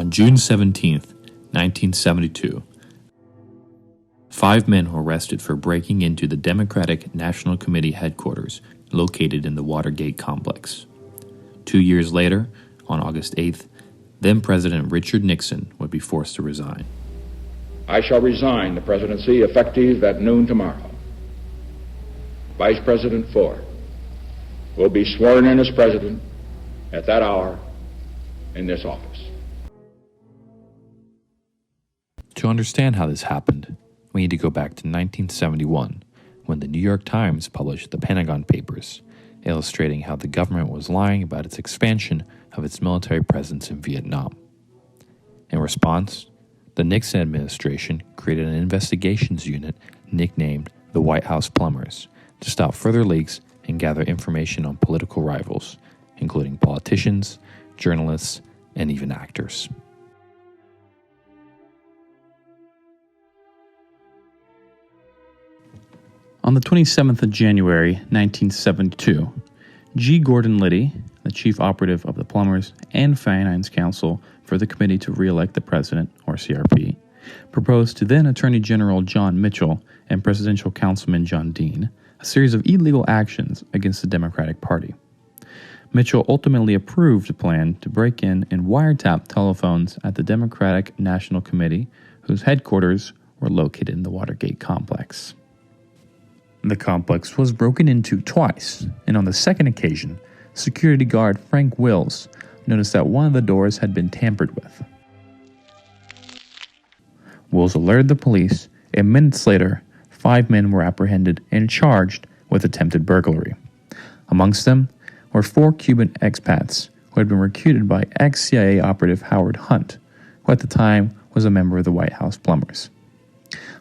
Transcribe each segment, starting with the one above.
On June 17, 1972, 5 men were arrested for breaking into the Democratic National Committee headquarters located in the Watergate complex. 2 years later, on August 8th, then-President Richard Nixon would be forced to resign. I shall resign the presidency effective at noon tomorrow. Vice President Ford will be sworn in as president at that hour in this office. To understand how this happened, we need to go back to 1971, when the New York Times published the Pentagon Papers, illustrating how the government was lying about its expansion of its military presence in Vietnam. In response, the Nixon administration created an investigations unit nicknamed the White House Plumbers to stop further leaks and gather information on political rivals, including politicians, journalists, and even actors. On the 27th of January, 1972, G. Gordon Liddy, the chief operative of the Plumbers and Finance Counsel for the Committee to Re-elect the President, or CRP, proposed to then Attorney General John Mitchell and Presidential Councilman John Dean a series of illegal actions against the Democratic Party. Mitchell ultimately approved a plan to break in and wiretap telephones at the Democratic National Committee, whose headquarters were located in the Watergate complex. The complex was broken into twice, and on the second occasion, security guard Frank Wills noticed that one of the doors had been tampered with. Wills alerted the police, and minutes later, 5 men were apprehended and charged with attempted burglary. Amongst them were 4 Cuban expats who had been recruited by ex-CIA operative Howard Hunt, who at the time was a member of the White House Plumbers.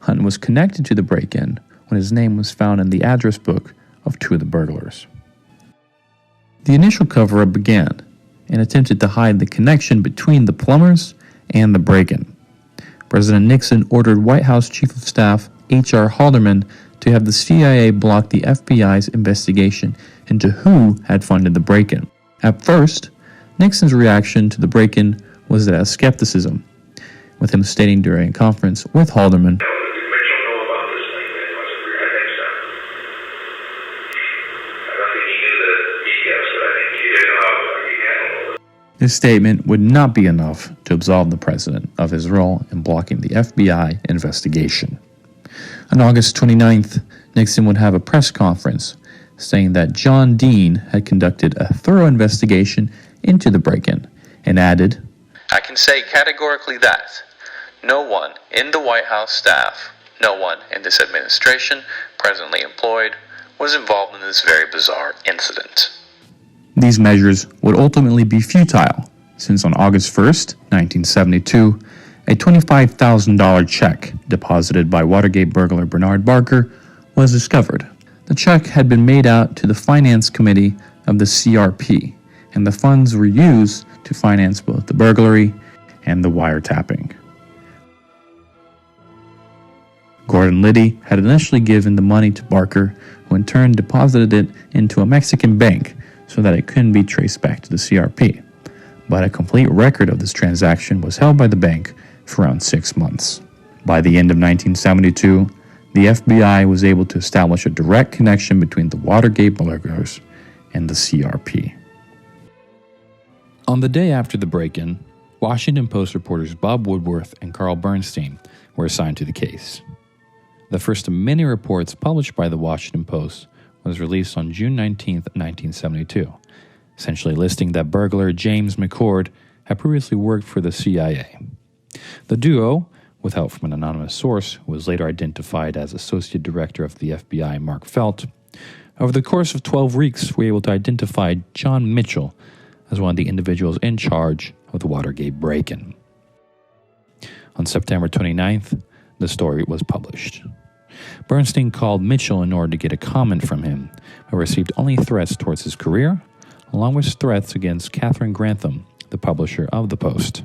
Hunt was connected to the break-in when his name was found in the address book of 2 of the burglars. The initial cover-up began and attempted to hide the connection between the Plumbers and the break-in. President Nixon ordered White House Chief of Staff H.R. Haldeman to have the CIA block the FBI's investigation into who had funded the break-in. At first, Nixon's reaction to the break-in was that of skepticism, with him stating during a conference with Haldeman, his statement would not be enough to absolve the president of his role in blocking the FBI investigation. On August 29th, Nixon would have a press conference saying that John Dean had conducted a thorough investigation into the break-in and added, "I can say categorically that no one in the White House staff, no one in this administration presently employed, was involved in this very bizarre incident." These measures would ultimately be futile, since on August 1st, 1972, a $25,000 check deposited by Watergate burglar Bernard Barker was discovered. The check had been made out to the Finance Committee of the CRP, and the funds were used to finance both the burglary and the wiretapping. Gordon Liddy had initially given the money to Barker, who in turn deposited it into a Mexican bank so that it couldn't be traced back to the CRP. But a complete record of this transaction was held by the bank for around 6 months. By the end of 1972, the FBI was able to establish a direct connection between the Watergate burglars and the CRP. On the day after the break-in, Washington Post reporters Bob Woodworth and Carl Bernstein were assigned to the case. The first of many reports published by the Washington Post was released on June 19, 1972, essentially listing that burglar James McCord had previously worked for the CIA. The duo, with help from an anonymous source who was later identified as Associate Director of the FBI Mark Felt, over the course of 12 weeks were able to identify John Mitchell as one of the individuals in charge of the Watergate break-in. On September 29th, the story was published. Bernstein called Mitchell in order to get a comment from him, but received only threats towards his career, along with threats against Katharine Grantham, the publisher of the Post.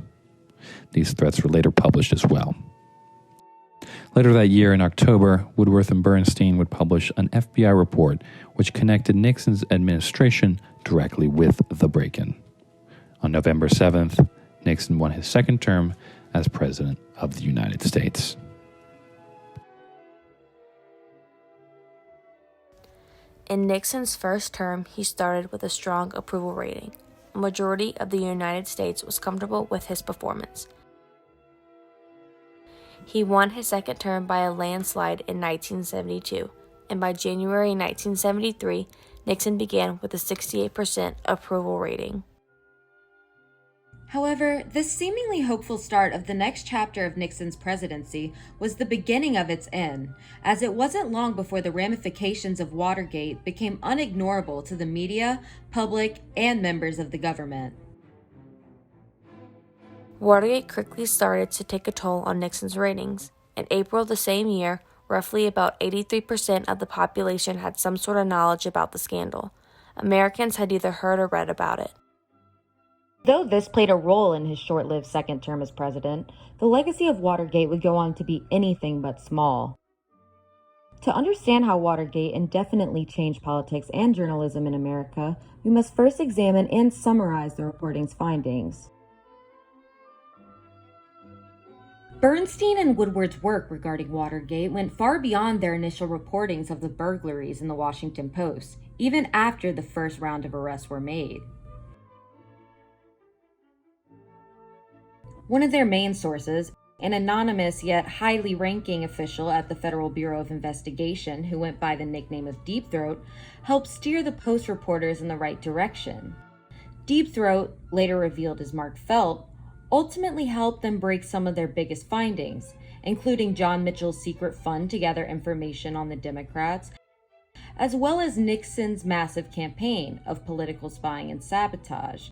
These threats were later published as well. Later that year, in October, Woodworth and Bernstein would publish an FBI report which connected Nixon's administration directly with the break-in. On November 7th, Nixon won his second term as President of the United States. In Nixon's first term, he started with a strong approval rating. A majority of the United States was comfortable with his performance. He won his second term by a landslide in 1972, and by January 1973, Nixon began with a 68% approval rating. However, this seemingly hopeful start of the next chapter of Nixon's presidency was the beginning of its end, as it wasn't long before the ramifications of Watergate became unignorable to the media, public, and members of the government. Watergate quickly started to take a toll on Nixon's ratings. In April of the same year, roughly about 83% of the population had some sort of knowledge about the scandal. Americans had either heard or read about it. Though this played a role in his short-lived second term as president, the legacy of Watergate would go on to be anything but small. To understand how Watergate indefinitely changed politics and journalism in America, we must first examine and summarize the reporting's findings. Bernstein and Woodward's work regarding Watergate went far beyond their initial reportings of the burglaries in the Washington Post, even after the first round of arrests were made. One of their main sources, an anonymous yet highly ranking official at the Federal Bureau of Investigation who went by the nickname of Deep Throat, helped steer the Post reporters in the right direction. Deep Throat, later revealed as Mark Felt, ultimately helped them break some of their biggest findings, including John Mitchell's secret fund to gather information on the Democrats, as well as Nixon's massive campaign of political spying and sabotage.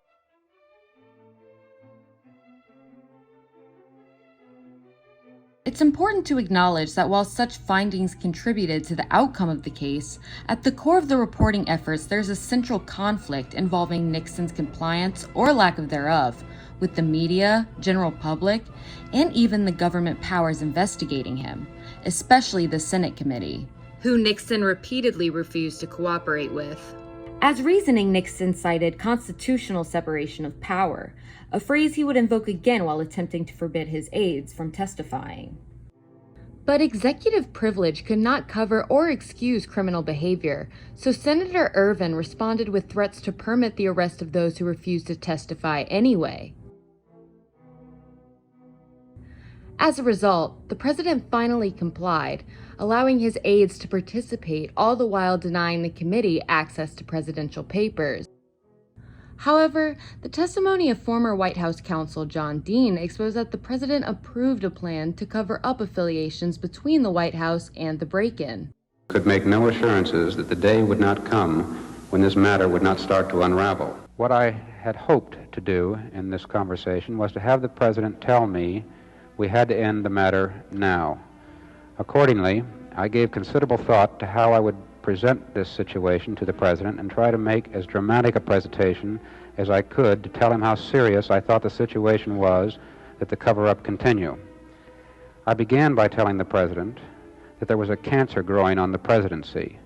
It's important to acknowledge that while such findings contributed to the outcome of the case, at the core of the reporting efforts there's a central conflict involving Nixon's compliance, or lack of thereof, with the media, general public, and even the government powers investigating him, especially the Senate committee, who Nixon repeatedly refused to cooperate with. As reasoning, Nixon cited constitutional separation of power, a phrase he would invoke again while attempting to forbid his aides from testifying. But executive privilege could not cover or excuse criminal behavior, so Senator Ervin responded with threats to permit the arrest of those who refused to testify anyway. As a result, the president finally complied, allowing his aides to participate, all the while denying the committee access to presidential papers. However, the testimony of former White House counsel John Dean exposed that the president approved a plan to cover up affiliations between the White House and the break-in. Could make no assurances that the day would not come when this matter would not start to unravel. What I had hoped to do in this conversation was to have the president tell me we had to end the matter now. Accordingly, I gave considerable thought to how I would present this situation to the president and try to make as dramatic a presentation as I could to tell him how serious I thought the situation was that the cover-up continue. I began by telling the president that there was a cancer growing on the presidency,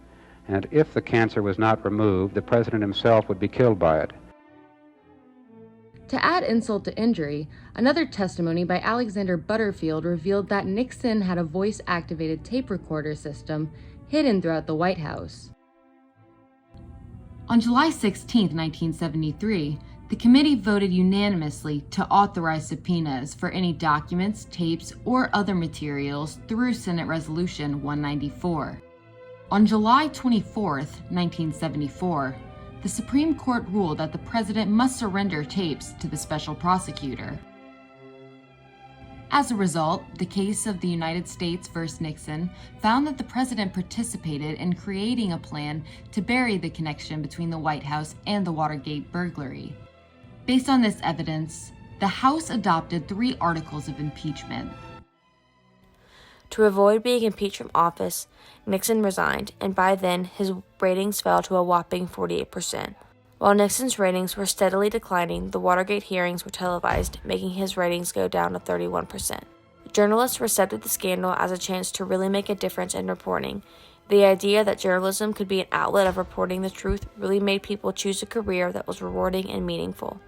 and that if the cancer was not removed, the president himself would be killed by it. To add insult to injury, another testimony by Alexander Butterfield revealed that Nixon had a voice-activated tape recorder system hidden throughout the White House. On July 16, 1973, the committee voted unanimously to authorize subpoenas for any documents, tapes, or other materials through Senate Resolution 194. On July 24, 1974, the Supreme Court ruled that the president must surrender tapes to the special prosecutor. As a result, the case of the United States versus Nixon found that the president participated in creating a plan to bury the connection between the White House and the Watergate burglary. Based on this evidence, the House adopted 3 articles of impeachment. To avoid being impeached from office, Nixon resigned, and by then his ratings fell to a whopping 48%. While Nixon's ratings were steadily declining, the Watergate hearings were televised, making his ratings go down to 31%. Journalists accepted the scandal as a chance to really make a difference in reporting. The idea that journalism could be an outlet of reporting the truth really made people choose a career that was rewarding and meaningful.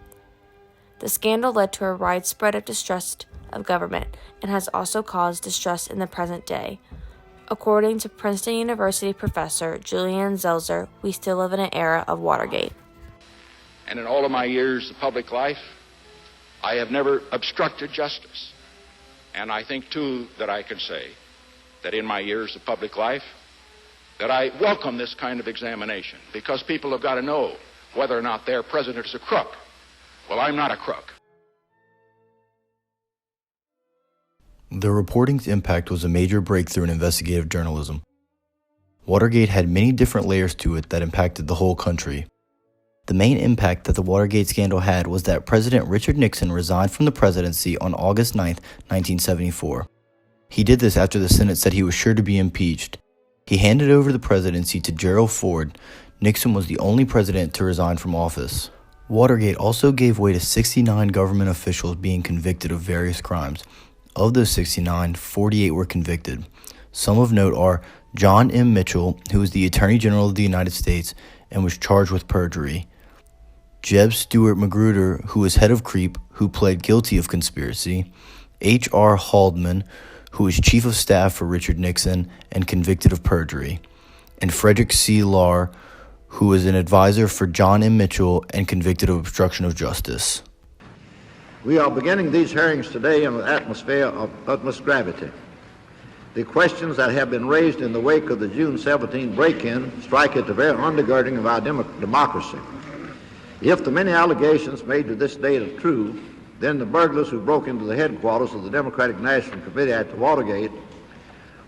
The scandal led to a widespread of distrust of government and has also caused distrust in the present day. According to Princeton University professor Julian Zelzer, we still live in an era of Watergate. And in all of my years of public life, I have never obstructed justice. And I think, too, that I can say that in my years of public life, that I welcome this kind of examination, because people have got to know whether or not their president is a crook. Well, I'm not a crook. The reporting's impact was a major breakthrough in investigative journalism. Watergate had many different layers to it that impacted the whole country. The main impact that the Watergate scandal had was that President Richard Nixon resigned from the presidency on August 9, 1974. He did this after the Senate said he was sure to be impeached. He handed over the presidency to Gerald Ford. Nixon was the only president to resign from office. Watergate also gave way to 69 government officials being convicted of various crimes. Of those 69, 48 were convicted. Some of note are John M. Mitchell, who was the Attorney General of the United States and was charged with perjury; Jeb Stuart Magruder, who was head of CREEP, who pled guilty of conspiracy; H.R. Haldeman, who was chief of staff for Richard Nixon and convicted of perjury; and Frederick C. Lahr, who was an advisor for John M. Mitchell and convicted of obstruction of justice. We are beginning these hearings today in an atmosphere of utmost gravity. The questions that have been raised in the wake of the June 17 break-in strike at the very undergirding of our democracy. If the many allegations made to this date are true, then the burglars who broke into the headquarters of the Democratic National Committee at the Watergate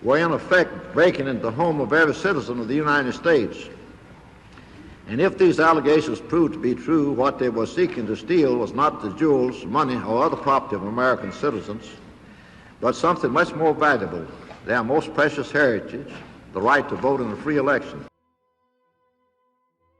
were in effect breaking into the home of every citizen of the United States. And if these allegations proved to be true, what they were seeking to steal was not the jewels, money, or other property of American citizens, but something much more valuable, their most precious heritage, the right to vote in a free election.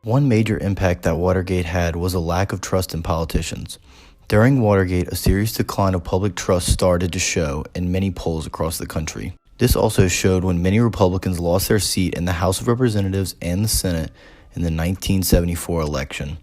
One major impact that Watergate had was a lack of trust in politicians. During Watergate, a serious decline of public trust started to show in many polls across the country. This also showed when many Republicans lost their seat in the House of Representatives and the Senate in the 1974 election.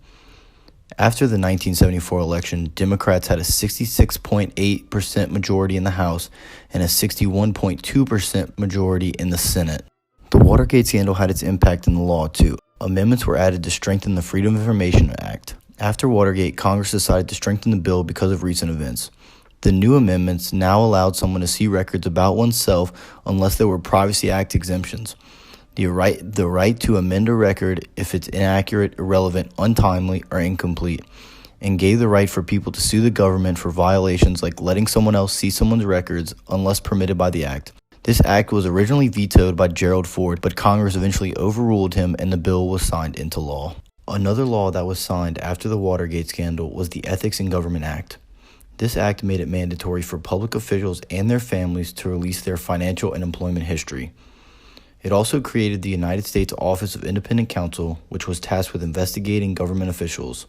After the 1974 election, Democrats had a 66.8% majority in the House and a 61.2% majority in the Senate. The Watergate scandal had its impact in the law too. Amendments were added to strengthen the Freedom of Information Act. After Watergate, Congress decided to strengthen the bill because of recent events. The new amendments now allowed someone to see records about oneself unless there were Privacy Act exemptions. The right to amend a record if it's inaccurate, irrelevant, untimely, or incomplete, and gave the right for people to sue the government for violations like letting someone else see someone's records unless permitted by the act. This act was originally vetoed by Gerald Ford, but Congress eventually overruled him and the bill was signed into law. Another law that was signed after the Watergate scandal was the Ethics in Government Act. This act made it mandatory for public officials and their families to release their financial and employment history. It also created the United States Office of Independent Counsel, which was tasked with investigating government officials.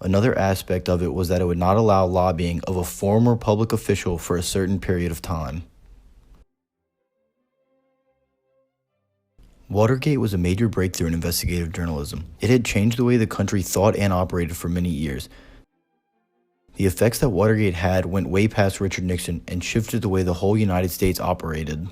Another aspect of it was that it would not allow lobbying of a former public official for a certain period of time. Watergate was a major breakthrough in investigative journalism. It had changed the way the country thought and operated for many years. The effects that Watergate had went way past Richard Nixon and shifted the way the whole United States operated.